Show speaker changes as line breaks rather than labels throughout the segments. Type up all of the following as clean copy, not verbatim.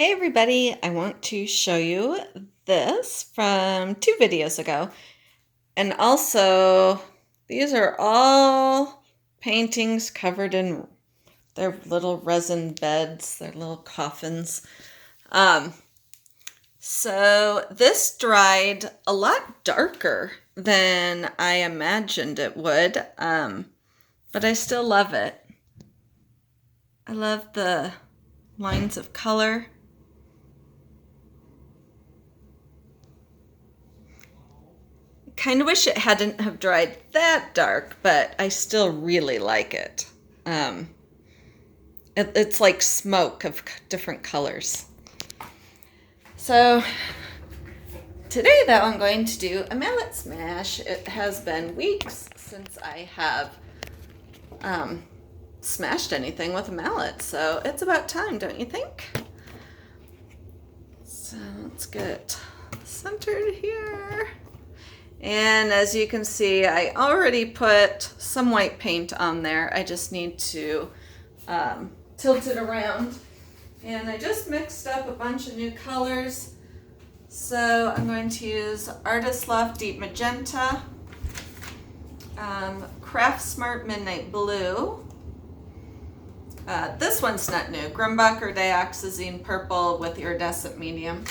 Hey everybody, I want to show you this from 2 videos ago. And also, these are all paintings covered in their little resin beds, their little coffins. So this dried a lot darker than I imagined it would, but I still love it. I love the lines of color. Kind of wish it hadn't have dried that dark, but I still really like it. It's like smoke of different colors. So today though I'm going to do a mallet smash. It has been weeks since I have smashed anything with a mallet, so it's about time, don't you think? So let's get centered here. And as you can see, I already put some white paint on there. I just need to tilt it around. And I just mixed up a bunch of new colors. So I'm going to use Artist Loft Deep Magenta, Craft Smart Midnight Blue. This one's not new, Grumbacher Dioxazine Purple with Iridescent Medium.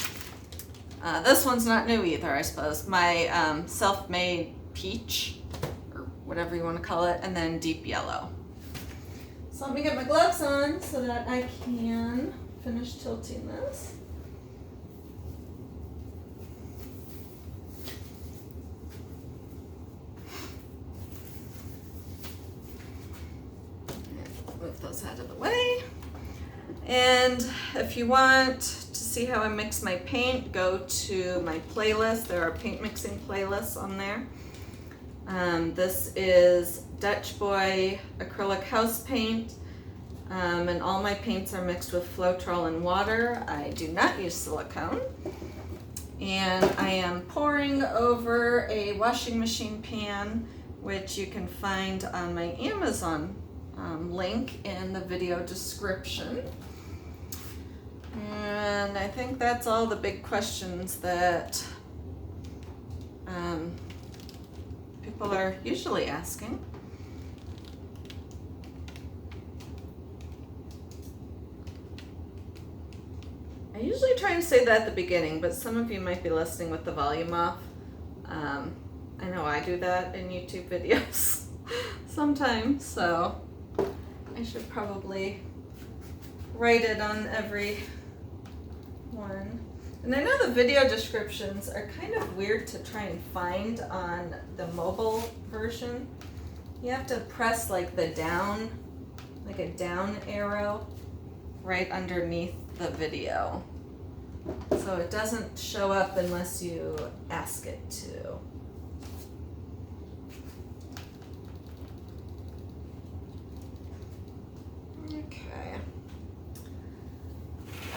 This one's not new either, I suppose. My self-made peach, or whatever you want to call it, and then deep yellow. So let me get my gloves on so that I can finish tilting this. Move those out of the way. And if you want to see how I mix my paint, go to my playlist. There are paint mixing playlists on there. This is Dutch Boy acrylic house paint, and all my paints are mixed with Floetrol and water. I do not use silicone. And I am pouring over a washing machine pan, which you can find on my Amazon link in the video description. And I think that's all the big questions that people are usually asking. I usually try and say that at the beginning, but some of you might be listening with the volume off. I know I do that in YouTube videos sometimes, so I should probably write it on every one. And I know the video descriptions are kind of weird to try and find on the mobile version. You have to press like the down, like a down arrow right underneath the video. So it doesn't show up unless you ask it to. Okay.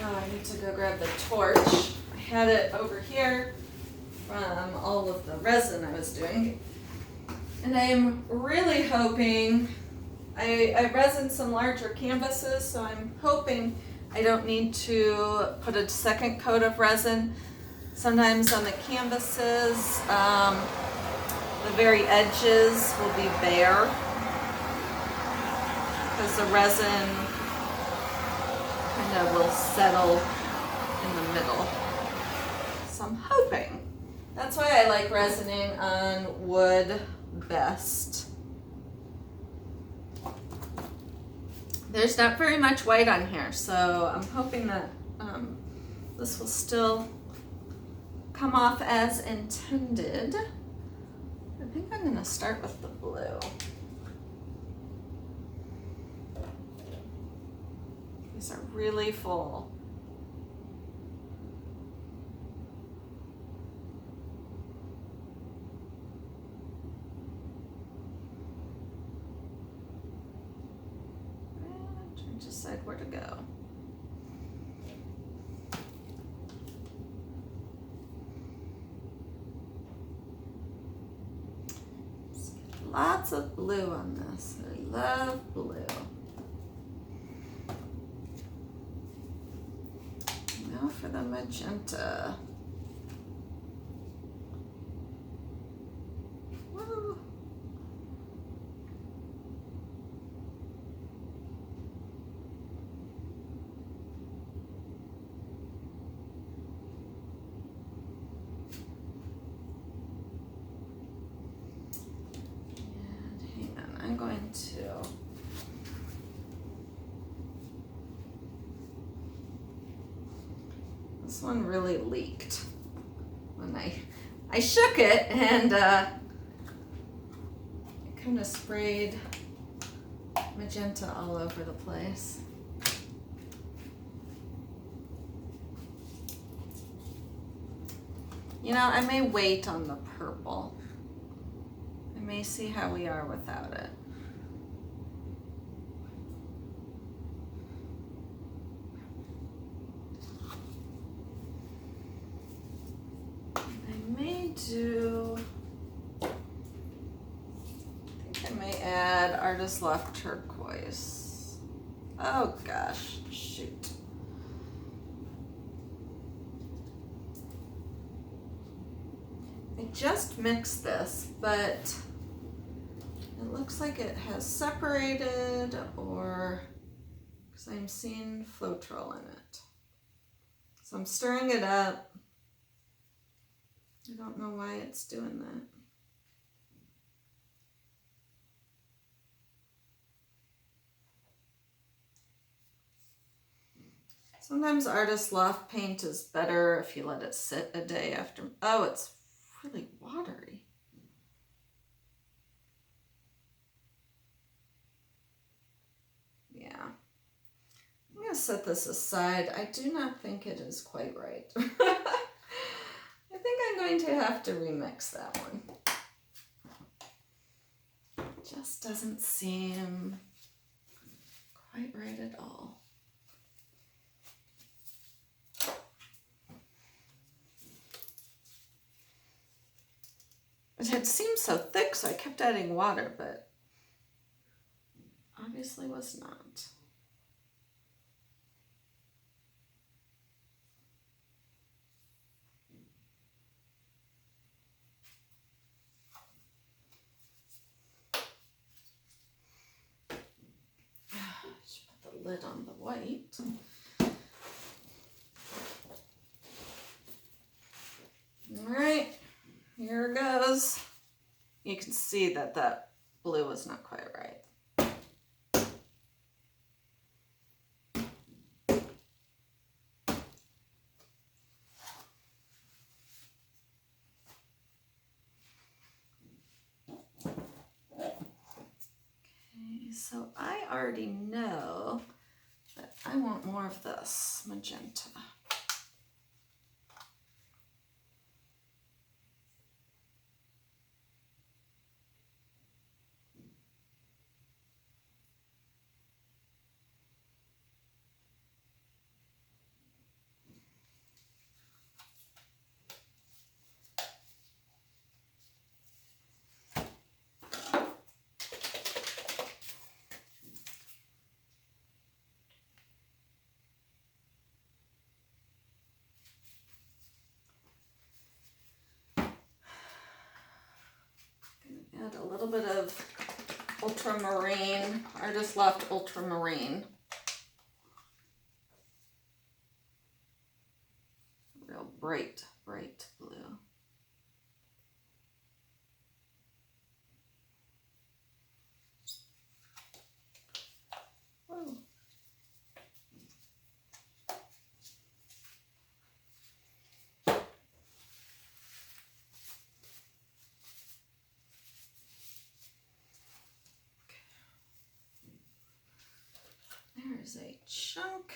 Oh, I need to go grab the torch. I had it over here from all of the resin I was doing. And I'm really hoping, I resined some larger canvases, so I'm hoping I don't need to put a second coat of resin. Sometimes on the canvases, the very edges will be bare because the resin kind of will settle in the middle. So I'm hoping. That's why I like resining on wood best. There's not very much white on here, so I'm hoping that this will still come off as intended. I think I'm going to start with the blue. These are really full. And trying to decide where to go. Let's get lots of blue on this. I love blue. for the magenta. Woo. And hang on, I'm going to this one really leaked when I shook it, and it kind of sprayed magenta all over the place. You know, I may wait on the purple. I may see how we are without it. I think I may add Artist Loft turquoise. Oh gosh, shoot. I just mixed this, but it looks like it has separated, or because I'm seeing Floetrol in it. So I'm stirring it up. I don't know why it's doing that. Sometimes Artist Loft paint is better if you let it sit a day after. Oh, it's really watery. Yeah. I'm going to set this aside. I do not think it is quite right. I think I'm going to have to remix that one. It just doesn't seem quite right at all. It had seemed so thick, so I kept adding water, but obviously was not. Should put the lid on the white. All right, here goes. You can see that that blue is not quite right. So I already know that I want more of this magenta. Add a little bit of ultramarine, Artist Loft ultramarine. Real bright, bright blue. Whoa. There's a chunk.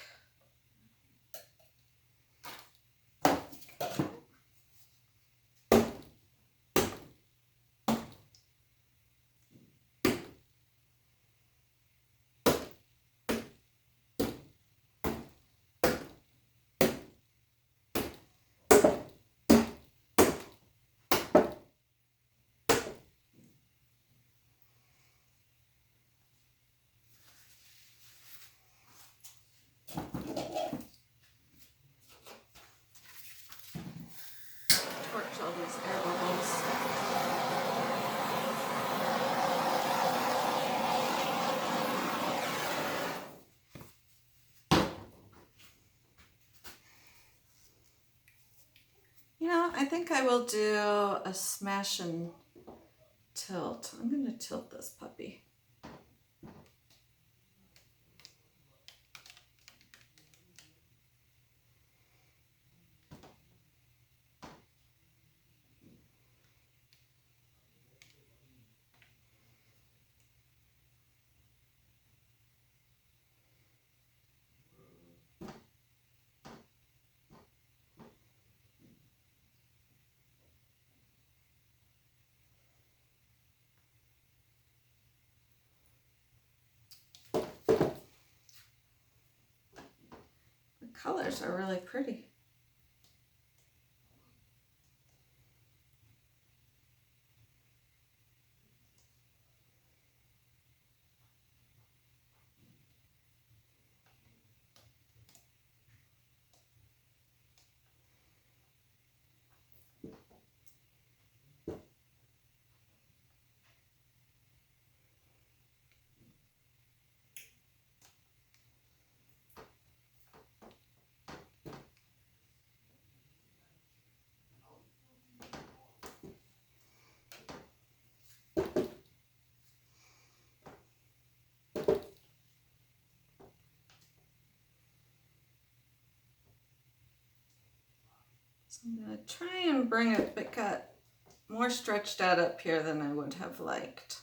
I think I will do a smash and tilt. I'm going to tilt this puppy. Colors are really pretty. So I'm going to try and bring it, but got more stretched out up here than I would have liked.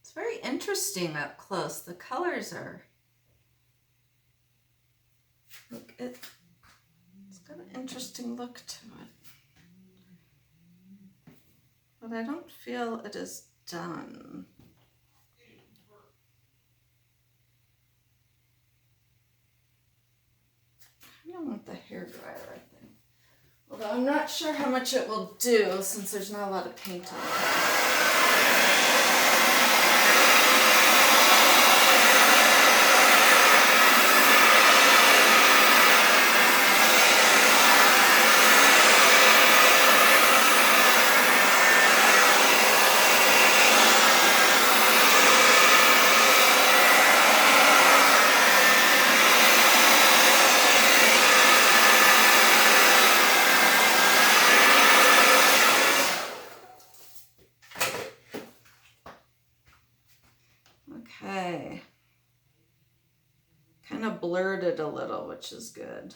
It's very interesting up close. The colors are, look, it's got an interesting look to it. But I don't feel it is done. I don't want the hairdryer, I think. Although I'm not sure how much it will do since there's not a lot of paint on it. Okay, kind of blurred it a little, which is good.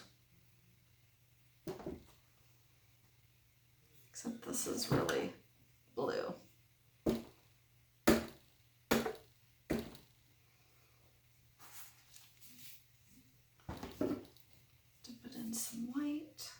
Except this is really blue. Dip it in some white.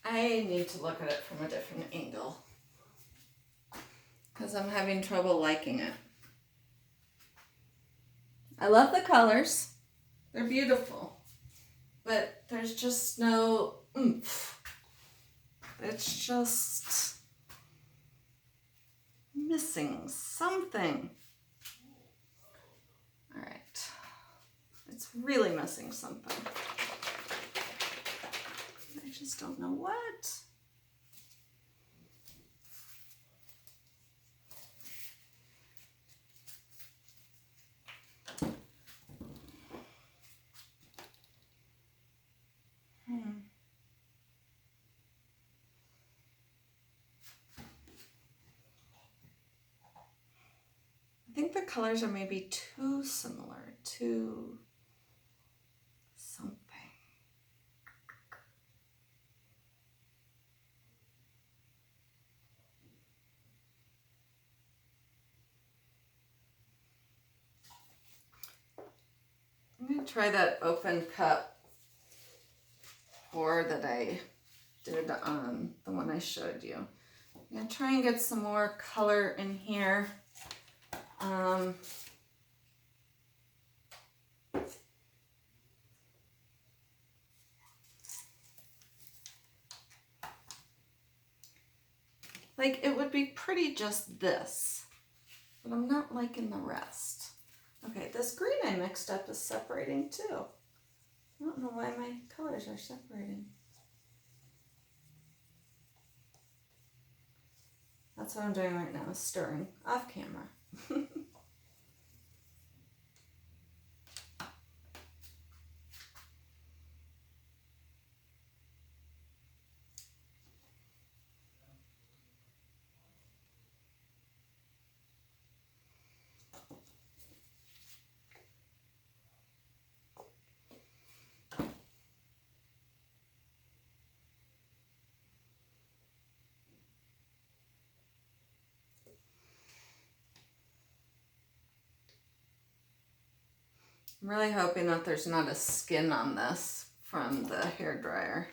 I need to look at it from a different angle because I'm having trouble liking it. I love the colors. They're beautiful. But there's just no oomph. It's just missing something. All right. It's really missing something. I just don't know what. I think the colors are maybe too similar to something. I'm going to try that open cup pour that I did on the one I showed you. I'm going to try and get some more color in here. Like it would be pretty just this, but I'm not liking the rest. Okay, this green I mixed up is separating too. I don't know why my colors are separating. That's what I'm doing right now, is stirring off camera. I'm really hoping that there's not a skin on this from the hairdryer.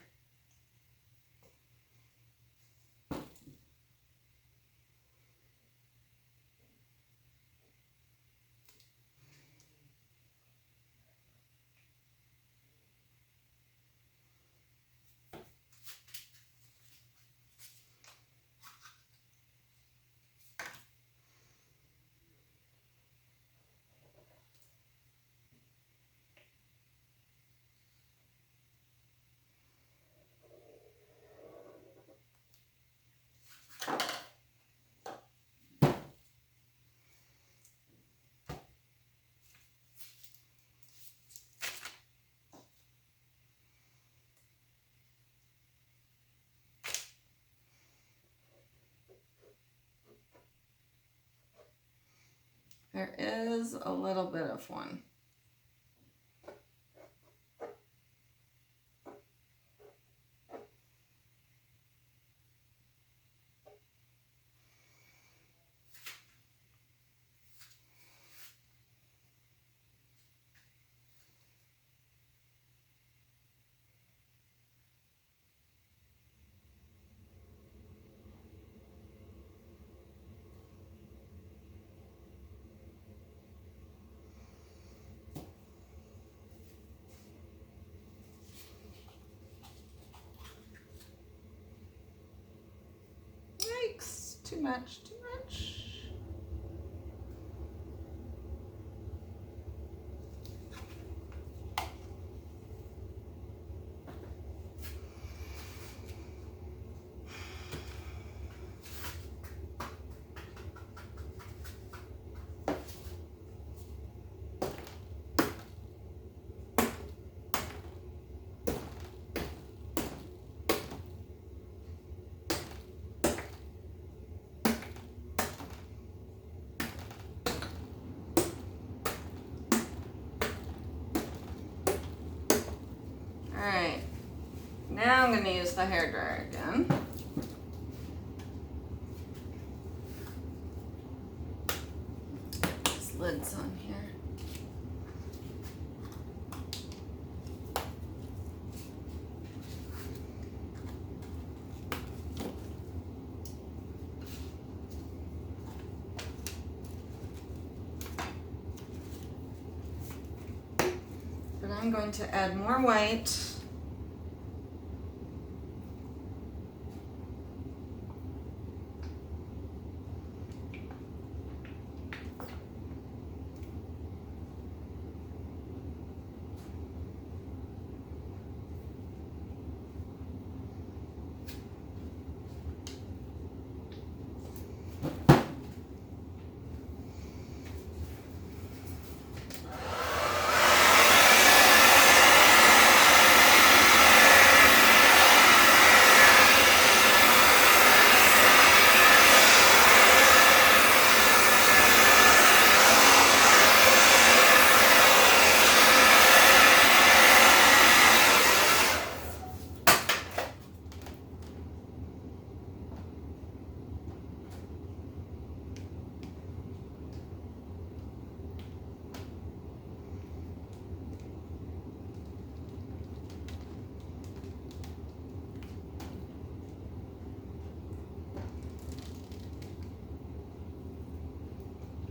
There is a little bit of one. Yikes, too much, too much. Alright, now I'm going to use the hairdryer again. These lids on here. I'm going to add more white.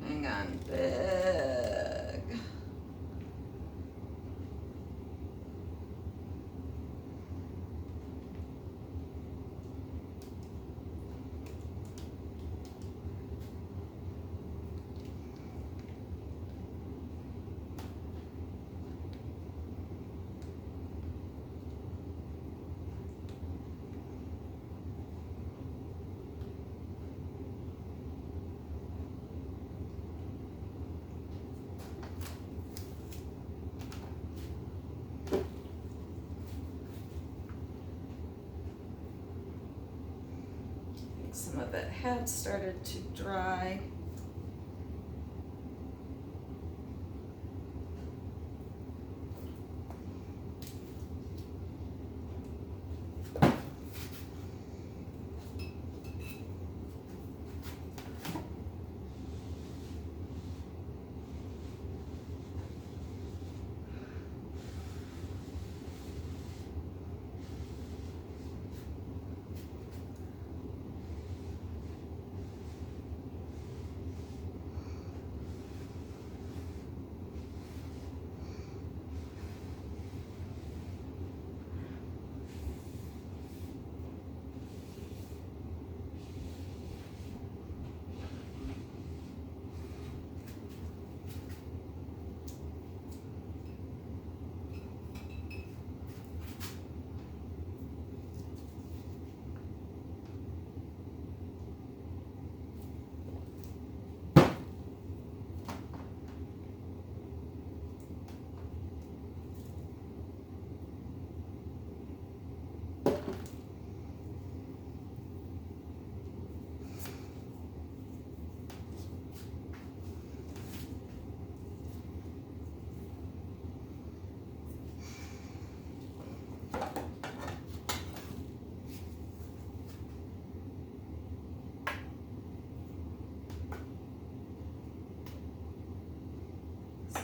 Hang on, big. Some of it had started to dry.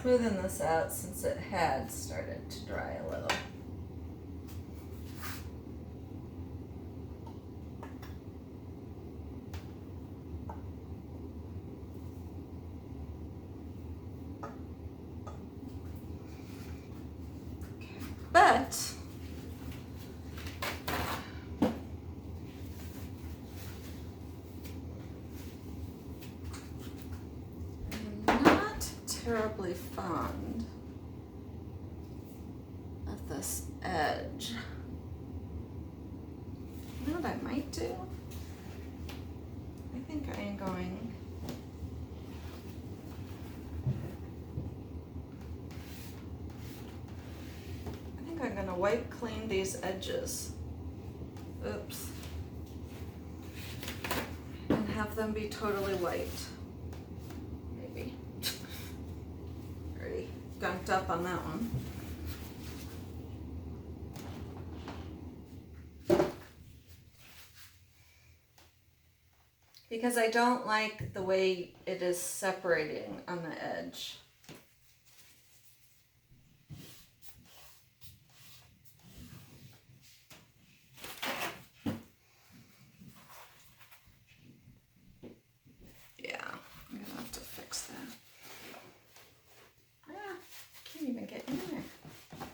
Smoothing this out since it had started to dry a little. But I'm not terribly fond of this edge. You know what I might do? I think I am going I'm going to wipe clean these edges. Oops. And have them be totally white. Maybe. Already gunked up on that one. Because I don't like the way it is separating on the edge. Even get in there.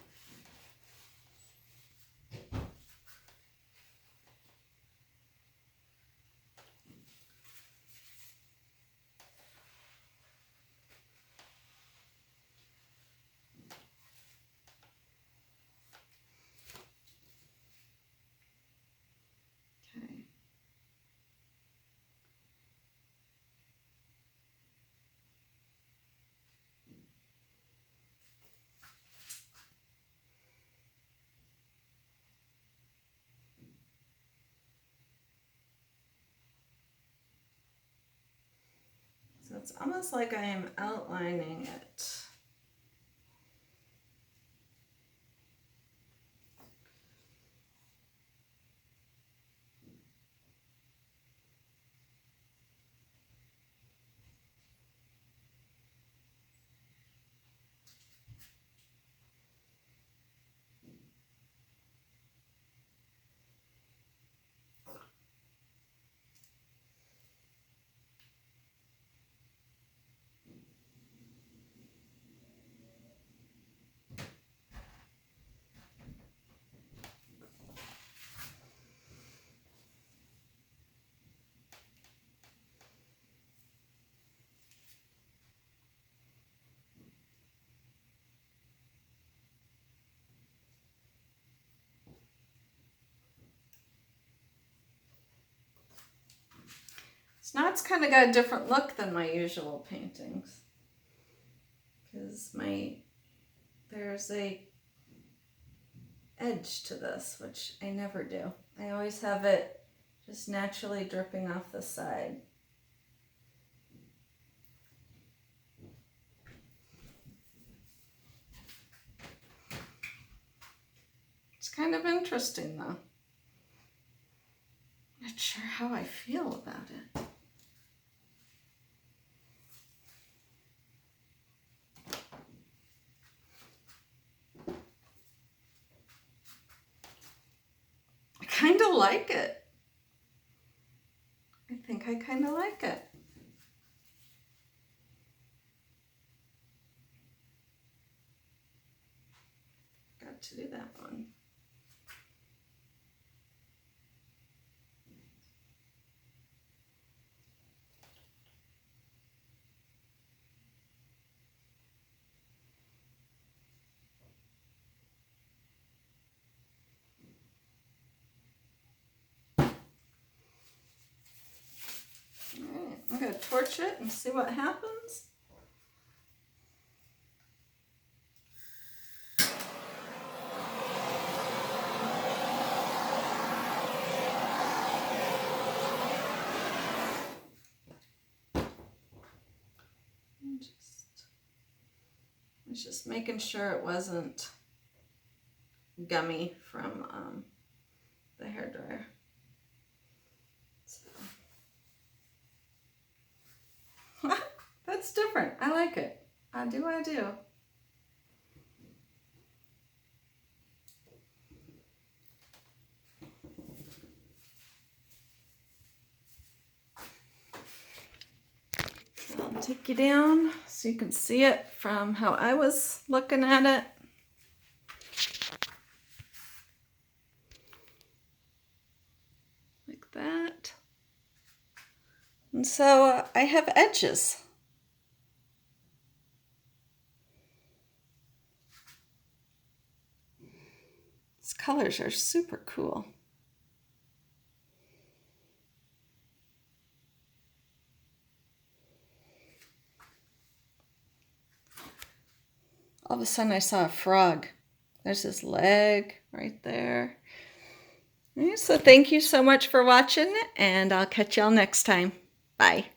it's almost like I am outlining it. So now it's kind of got a different look than my usual paintings, because there's a edge to this, which I never do. I always have it just naturally dripping off the side. It's kind of interesting though. Not sure how I feel about it. I kind of like it. I think I kind of like it. Got to do that one. Alright, I'm going to torch it and see what happens. I was just making sure it wasn't gummy from the hairdryer. So. That's different. I like it. I do. I'll take you down so you can see it from how I was looking at it. Like that. And so I have edges. These colors are super cool. All of a sudden I saw a frog. There's his leg right there. So thank you so much for watching, and I'll catch y'all next time. Bye.